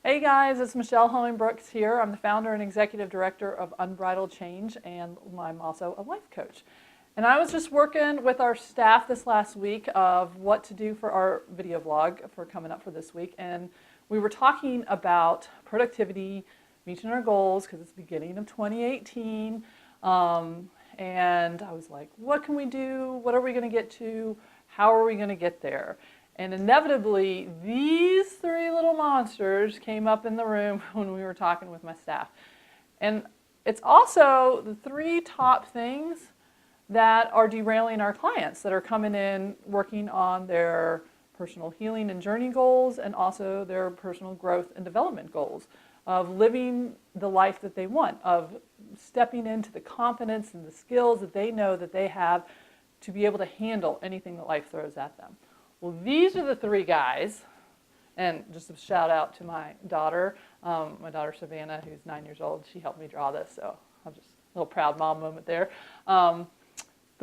Hey guys, it's Michelle Hollingbrooks here. I'm the founder and executive director of Unbridled Change, and I'm also a life coach. And I was just working with our staff this last week of what to do for our video blog for coming up for this week. And we were talking about productivity, reaching our goals, because it's the beginning of 2018. And I was like, what can we do? What are we going to get to? How are we going to get there? And inevitably, these three little monsters came up in the room when we were talking with my staff. And it's also the three top things that are derailing our clients that are coming in working on their personal healing and journey goals, and also their personal growth and development goals of living the life that they want, of stepping into the confidence and the skills that they know that they have to be able to handle anything that life throws at them. Well, these are the three guys, and just a shout out to my daughter Savannah, who's 9 years old. She helped me draw this, so I'm just a little proud mom moment there. But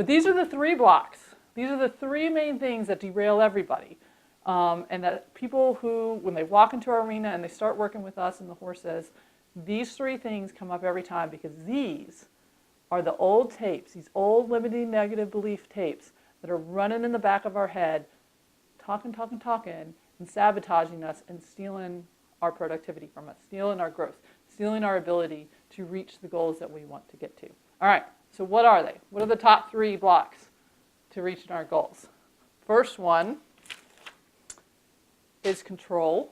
these are the three blocks. These are the three main things that derail everybody. And that people who, when they walk into our arena and they start working with us and the horses, these three things come up every time, because these are the old tapes, these old limiting negative belief tapes that are running in the back of our head, talking, and sabotaging us and stealing our productivity from us, stealing our growth, stealing our ability to reach the goals that we want to get to. All right, so what are they? What are the top three blocks to reaching our goals? First one is control.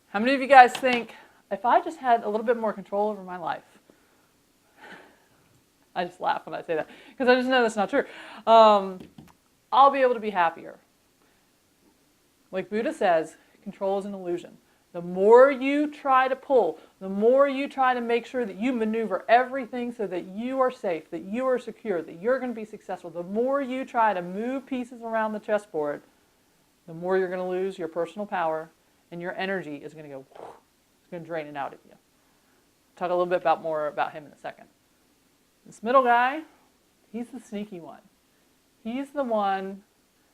How many of you guys think, if I just had a little bit more control over my life? I just laugh when I say that, because I just know that's not true. I'll be able to be happier. Like Buddha says, control is an illusion. The more you try to pull, the more you try to make sure that you maneuver everything so that you are safe, that you are secure, that you're going to be successful, the more you try to move pieces around the chessboard, the more you're going to lose your personal power, and your energy is going to go, it's going to drain it out of you. I'll talk a little bit more about him in a second. This middle guy, he's the sneaky one. He's the one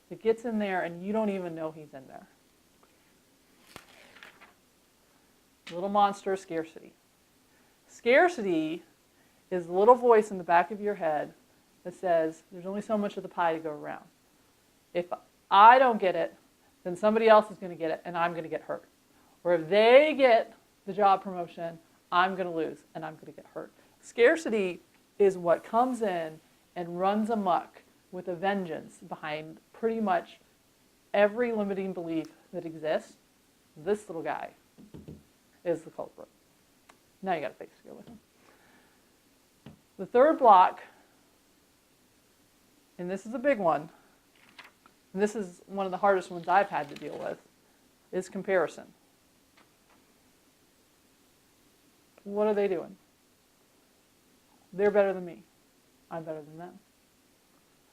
that gets in there and you don't even know he's in there. Little monster, scarcity. Scarcity is the little voice in the back of your head that says, there's only so much of the pie to go around. If I don't get it, then somebody else is going to get it and I'm going to get hurt. Or if they get the job promotion, I'm going to lose and I'm going to get hurt. Scarcity is what comes in and runs amok with a vengeance behind pretty much every limiting belief that exists. This little guy is the culprit. Now you got a face to go with him. The third block, and this is a big one, and this is one of the hardest ones I've had to deal with, is comparison. What are they doing? They're better than me. I'm better than them.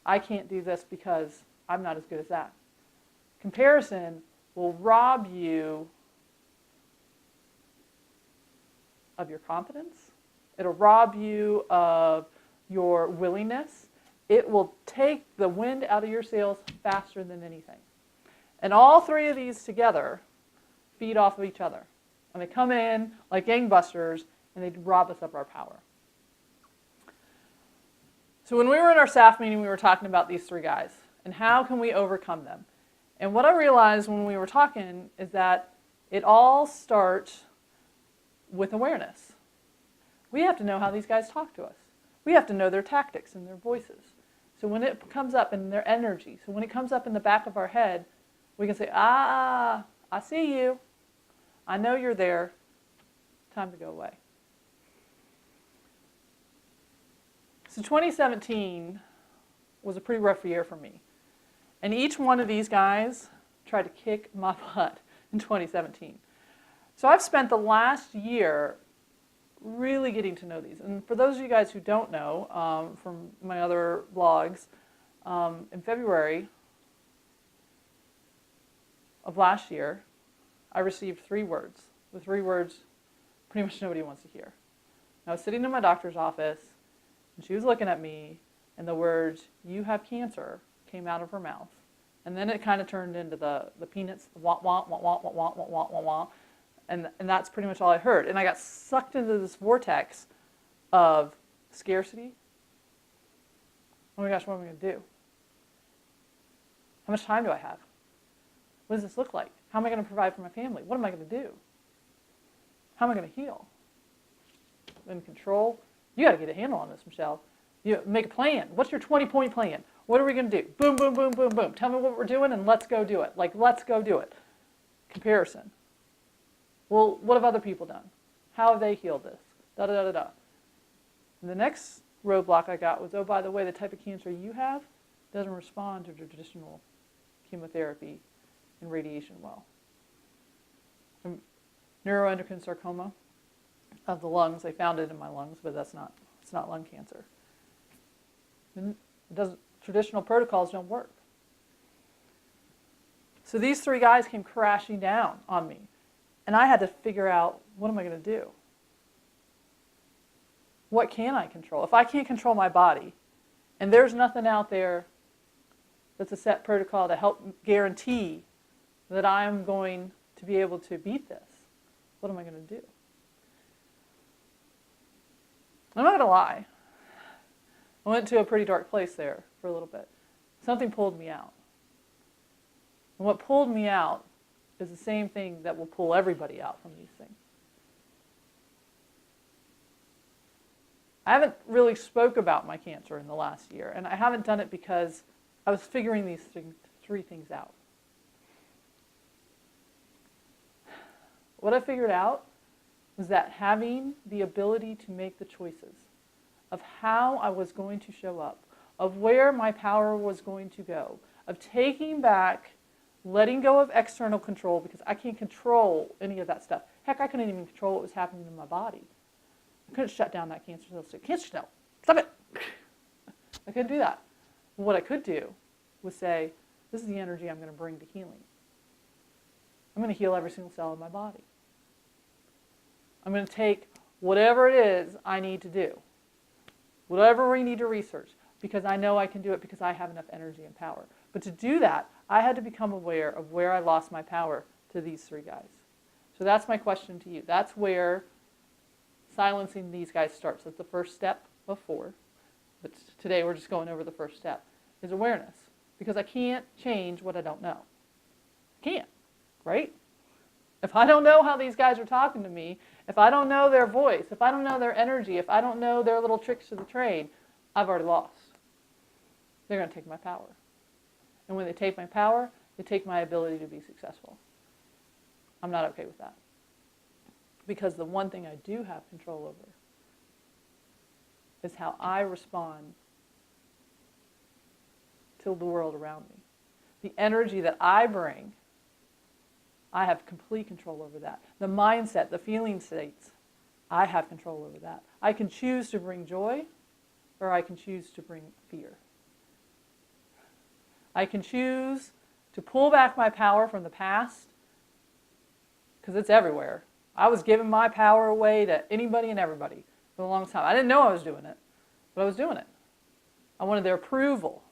I can't do this because I'm not as good as that. Comparison will rob you of your confidence. It'll rob you of your willingness. It will take the wind out of your sails faster than anything. And all three of these together feed off of each other. And they come in like gangbusters and they rob us of our power. So when we were in our staff meeting, we were talking about these three guys and how can we overcome them. And what I realized when we were talking is that it all starts with awareness. We have to know how these guys talk to us. We have to know their tactics and their voices. So when it comes up in their energy, so when it comes up in the back of our head, we can say, I see you. I know you're there. Time to go away. So 2017 was a pretty rough year for me. And each one of these guys tried to kick my butt in 2017. So I've spent the last year really getting to know these. And for those of you guys who don't know, from my other blogs, in February of last year, I received 3 words. The 3 words pretty much nobody wants to hear. I was sitting in my doctor's office, and she was looking at me, and the words, "You have cancer," came out of her mouth. And then it kind of turned into the peanuts, the wah, wah, wah, wah, wah, wah, wah, wah, wah, wah. And that's pretty much all I heard. And I got sucked into this vortex of scarcity. Oh my gosh, what am I going to do? How much time do I have? What does this look like? How am I going to provide for my family? What am I going to do? How am I going to heal? In control? You got to get a handle on this, Michelle. You make a plan. What's your 20-point plan? What are we going to do? Boom, boom, boom, boom, boom. Tell me what we're doing and let's go do it. Like, let's go do it. Comparison. Well, what have other people done? How have they healed this? Da, da, da, da, da. And the next roadblock I got was, oh, by the way, the type of cancer you have doesn't respond to traditional chemotherapy and radiation well. Neuroendocrine sarcoma of the lungs, they found it in my lungs, but it's not lung cancer. And traditional protocols don't work. So these three guys came crashing down on me, and I had to figure out, what am I going to do? What can I control? If I can't control my body, and there's nothing out there that's a set protocol to help guarantee that I'm going to be able to beat this, what am I going to do? I'm not going to lie. I went to a pretty dark place there for a little bit. Something pulled me out. And what pulled me out is the same thing that will pull everybody out from these things. I haven't really spoke about my cancer in the last year, and I haven't done it because I was figuring these three things out. What I figured out was that having the ability to make the choices of how I was going to show up, of where my power was going to go, of taking back, letting go of external control, because I can't control any of that stuff. Heck, I couldn't even control what was happening in my body. I couldn't shut down that cancer cell. Cancer cell, stop it. I couldn't do that. But what I could do was say, this is the energy I'm going to bring to healing. I'm going to heal every single cell in my body. I'm going to take whatever it is I need to do, whatever we need to research, because I know I can do it because I have enough energy and power. But to do that, I had to become aware of where I lost my power to these three guys. So that's my question to you. That's where silencing these guys starts. That's the first step of 4. But today we're just going over the first step, is awareness. Because I can't change what I don't know. I can't, right? If I don't know how these guys are talking to me, if I don't know their voice, if I don't know their energy, if I don't know their little tricks to the trade, I've already lost. They're going to take my power. And when they take my power, they take my ability to be successful. I'm not okay with that. Because the one thing I do have control over is how I respond to the world around me. The energy that I bring, I have complete control over that. The mindset, the feeling states, I have control over that. I can choose to bring joy, or I can choose to bring fear. I can choose to pull back my power from the past, because it's everywhere. I was giving my power away to anybody and everybody for a long time. I didn't know I was doing it, but I was doing it. I wanted their approval.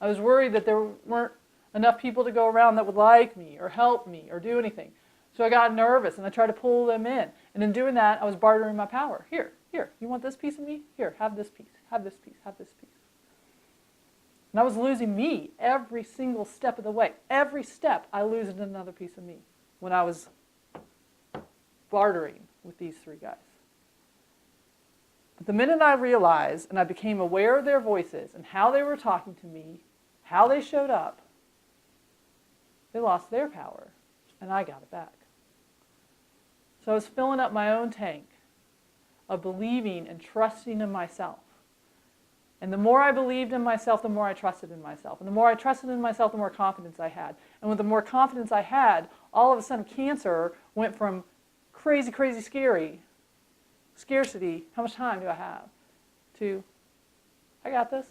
I was worried that there weren't enough people to go around that would like me or help me or do anything. So I got nervous and I tried to pull them in. And in doing that, I was bartering my power. Here, you want this piece of me? Here, have this piece, have this piece, have this piece. And I was losing me every single step of the way. Every step, I lose another piece of me when I was bartering with these three guys. But the minute I realized and I became aware of their voices and how they were talking to me, how they showed up, they lost their power, and I got it back. So I was filling up my own tank of believing and trusting in myself. And the more I believed in myself, the more I trusted in myself. And the more I trusted in myself, the more confidence I had. And with the more confidence I had, all of a sudden cancer went from crazy, crazy scary, scarcity, how much time do I have, to, I got this.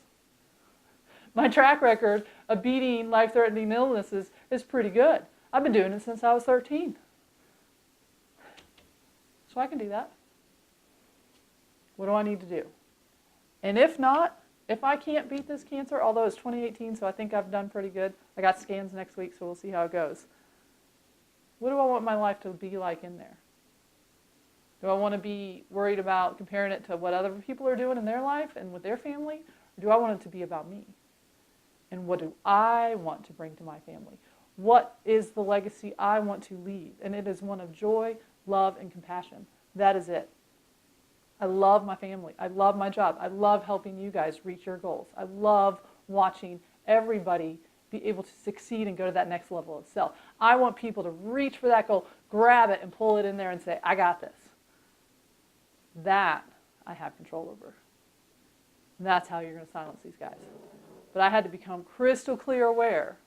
My track record of beating life-threatening illnesses is pretty good. I've been doing it since I was 13. So I can do that. What do I need to do? And if not, if I can't beat this cancer, although it's 2018, so I think I've done pretty good. I got scans next week, so we'll see how it goes. What do I want my life to be like in there? Do I want to be worried about comparing it to what other people are doing in their life and with their family? Or do I want it to be about me? And what do I want to bring to my family? What is the legacy I want to leave? And it is one of joy, love, and compassion. That is it. I love my family. I love my job. I love helping you guys reach your goals. I love watching everybody be able to succeed and go to that next level of self. I want people to reach for that goal, grab it, and pull it in there and say, I got this. That I have control over. And that's how you're going to silence these guys. But I had to become crystal clear aware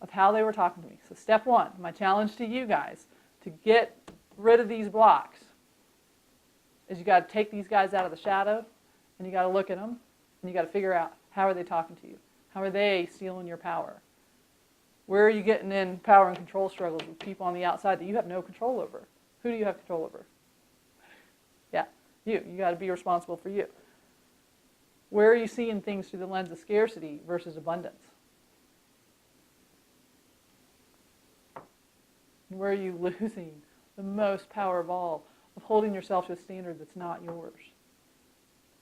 of how they were talking to me. So step one, my challenge to you guys to get rid of these blocks is you got to take these guys out of the shadow and you got to look at them and you got to figure out how are they talking to you? How are they stealing your power? Where are you getting in power and control struggles with people on the outside that you have no control over? Who do you have control over? Yeah, you. You got to be responsible for you. Where are you seeing things through the lens of scarcity versus abundance? Where are you losing the most power of all, of holding yourself to a standard that's not yours?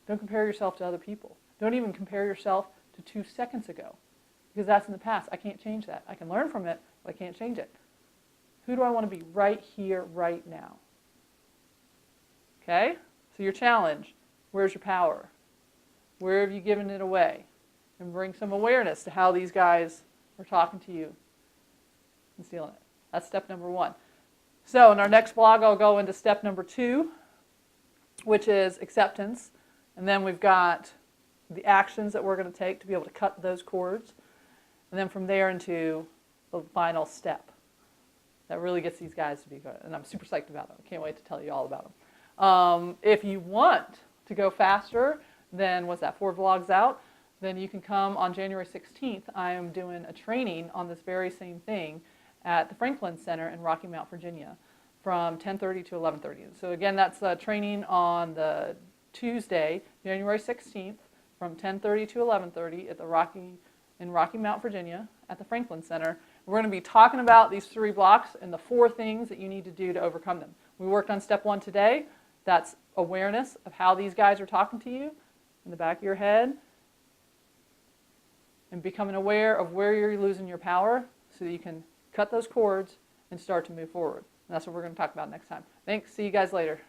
Don't compare yourself to other people. Don't even compare yourself to 2 seconds ago, because that's in the past. I can't change that. I can learn from it, but I can't change it. Who do I want to be right here, right now? Okay? So your challenge, where's your power? Where have you given it away? And bring some awareness to how these guys are talking to you and stealing it. That's step number one. So in our next blog, I'll go into step number 2, which is acceptance. And then we've got the actions that we're going to take to be able to cut those cords. And then from there into the final step that really gets these guys to be good. And I'm super psyched about them. I can't wait to tell you all about them. If you want to go faster than, what's that, 4 vlogs out, then you can come on January 16th. I am doing a training on this very same thing at the Franklin Center in Rocky Mount, Virginia, from 10:30 to 11:30. So again, that's training on the Tuesday, January 16th, from 10:30 to 11:30 at the Rocky Mount, Virginia, at the Franklin Center. We're going to be talking about these 3 blocks and the 4 things that you need to do to overcome them. We worked on step 1 today. That's awareness of how these guys are talking to you in the back of your head, and becoming aware of where you're losing your power so that you can cut those cords and start to move forward. And that's what we're going to talk about next time. Thanks. See you guys later.